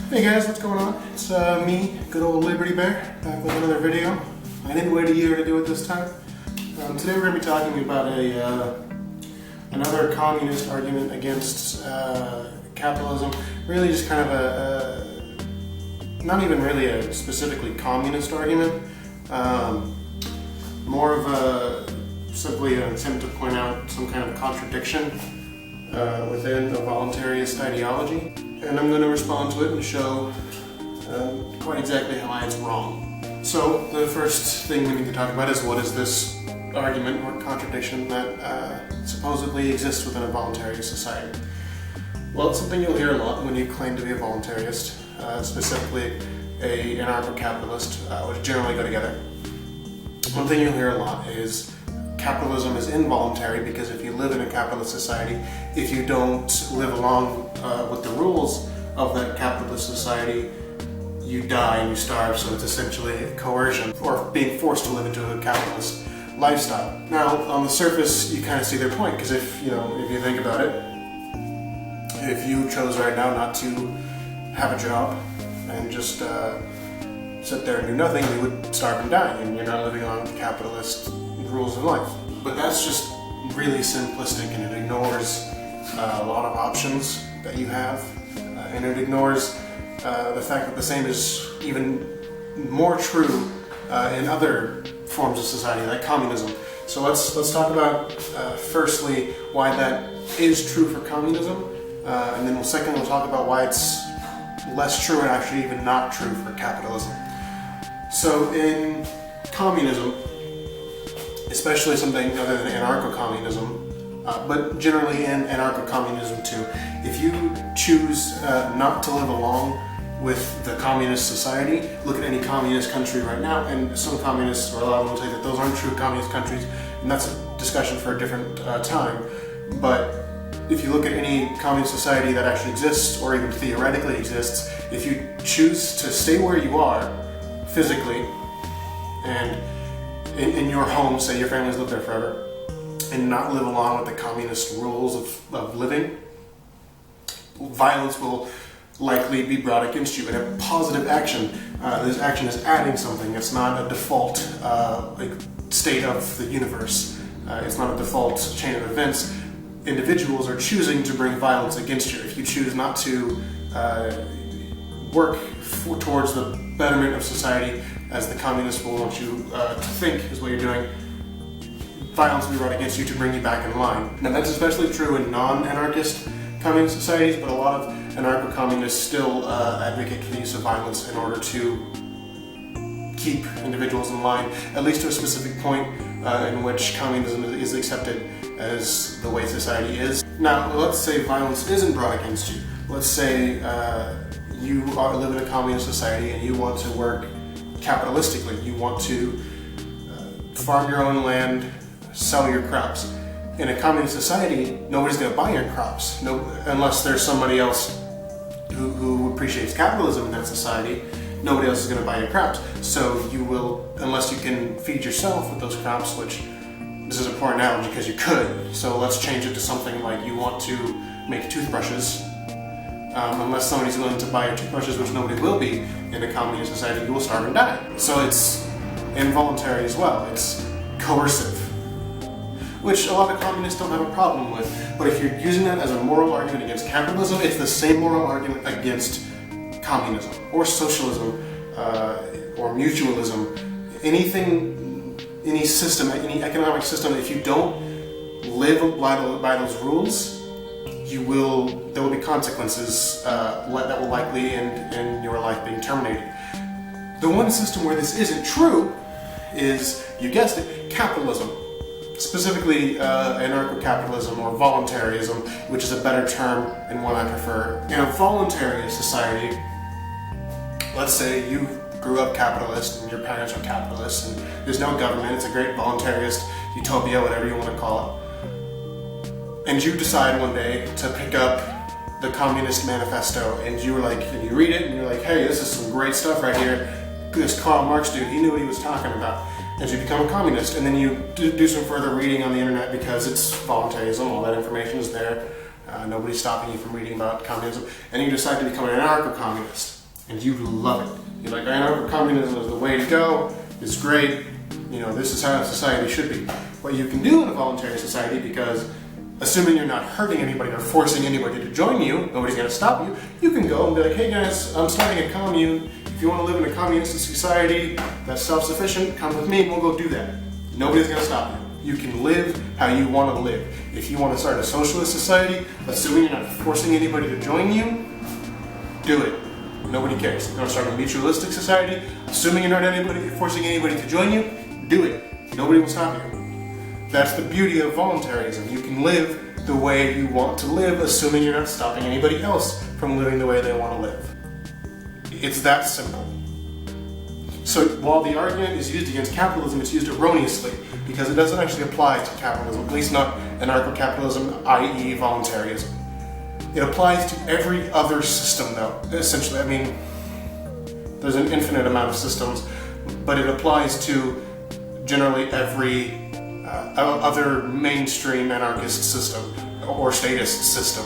Hey guys, what's going on? It's me, good old Liberty Bear, back with another video. I didn't wait a year to do it this time. Today we're going to be talking about another communist argument against capitalism. Really just kind of not even really a specifically communist argument. More of simply an attempt to point out some kind of contradiction within a voluntarist ideology. And I'm going to respond to it and show quite exactly how it's wrong. So the first thing we need to talk about is what is this argument or contradiction that supposedly exists within a voluntarist society. Well, it's something you'll hear a lot when you claim to be a voluntarist, specifically an anarcho-capitalist, which generally go together. One thing you'll hear a lot is capitalism is involuntary because if you live in a capitalist society, if you don't live along with the rules of that capitalist society, you die and you starve, so it's essentially coercion or being forced to live into a capitalist lifestyle. Now, on the surface, you kind of see their point, because if you think about it, if you chose right now not to have a job and just sit there and do nothing, you would starve and die, and you're not living on capitalist rules of life. But that's just really simplistic, and it ignores a lot of options that you have, and it ignores the fact that the same is even more true in other forms of society, like communism. So let's talk about firstly why that is true for communism, and then we'll talk about why it's less true and actually even not true for capitalism. So in communism, especially something other than anarcho-communism, but generally in anarcho-communism too, if you choose not to live along with the communist society, look at any communist country right now, and some communists, or a lot of them will say that those aren't true communist countries, and that's a discussion for a different time. But if you look at any communist society that actually exists, or even theoretically exists, if you choose to stay where you are physically, and in your home, say your family's lived there forever, and not live along with the communist rules of living, violence will likely be brought against you. And a positive action, this action is adding something. It's not a default state of the universe. It's not a default chain of events. Individuals are choosing to bring violence against you. If you choose not to work towards the betterment of society, as the communists will want you to think is what you're doing, violence will be brought against you to bring you back in line. Now that's especially true in non-anarchist communist societies, but a lot of anarcho-communists still advocate for the use of violence in order to keep individuals in line, at least to a specific point in which communism is accepted as the way society is. Now, let's say violence isn't brought against you. Let's say you live in a communist society and you want to work capitalistically. You want to farm your own land, sell your crops. In a communist society, nobody's going to buy your crops, unless there's somebody else who appreciates capitalism in that society. Nobody else is going to buy your crops. So you will, unless you can feed yourself with those crops, which this is an important analogy because you could. So let's change it to something like you want to make toothbrushes. Unless somebody's willing to buy your toothbrushes, which nobody will be in a communist society, you will starve and die. So it's involuntary as well. It's coercive, which a lot of communists don't have a problem with. But if you're using that as a moral argument against capitalism, it's the same moral argument against communism or socialism or mutualism. Any system, any economic system, if you don't live by those rules, there will be consequences that will likely end in your life being terminated. The one system where this isn't true is, you guessed it, capitalism. Specifically anarcho-capitalism or voluntarism, which is a better term and one I prefer. In a voluntarist society, let's say you grew up capitalist and your parents are capitalists and there's no government, it's a great voluntarist utopia, whatever you want to call it. And you decide one day to pick up the Communist Manifesto and you read it and you're like, hey, this is some great stuff right here. This Karl Marx dude, he knew what he was talking about. And you become a communist, and then you do some further reading on the internet because it's voluntarism, all that information is there. Nobody's stopping you from reading about communism, and you decide to become an anarcho-communist. and you love it. You're like, anarcho-communism is the way to go, it's great, you know, this is how society should be. What you can do in a voluntary society, because assuming you're not hurting anybody or forcing anybody to join you, nobody's going to stop you, you can go and be like, hey guys, I'm starting a commune. If you want to live in a communist society that's self-sufficient, come with me and we'll go do that. Nobody's going to stop you. You can live how you want to live. If you want to start a socialist society, assuming you're not forcing anybody to join you, do it. Nobody cares. If you want to start a mutualistic society, assuming you're not forcing anybody to join you, do it. Nobody will stop you. That's the beauty of voluntarism. You can live the way you want to live, assuming you're not stopping anybody else from living the way they want to live. It's that simple. So while the argument is used against capitalism, it's used erroneously because it doesn't actually apply to capitalism, at least not anarcho-capitalism, i.e. voluntarism. It applies to every other system though, essentially. I mean, there's an infinite amount of systems, but it applies to generally every other mainstream anarchist system or statist system.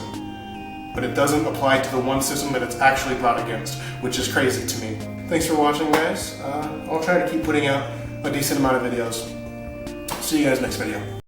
But it doesn't apply to the one system that it's actually brought against, which is crazy to me. Thanks for watching, guys. I'll try to keep putting out a decent amount of videos. See you guys next video.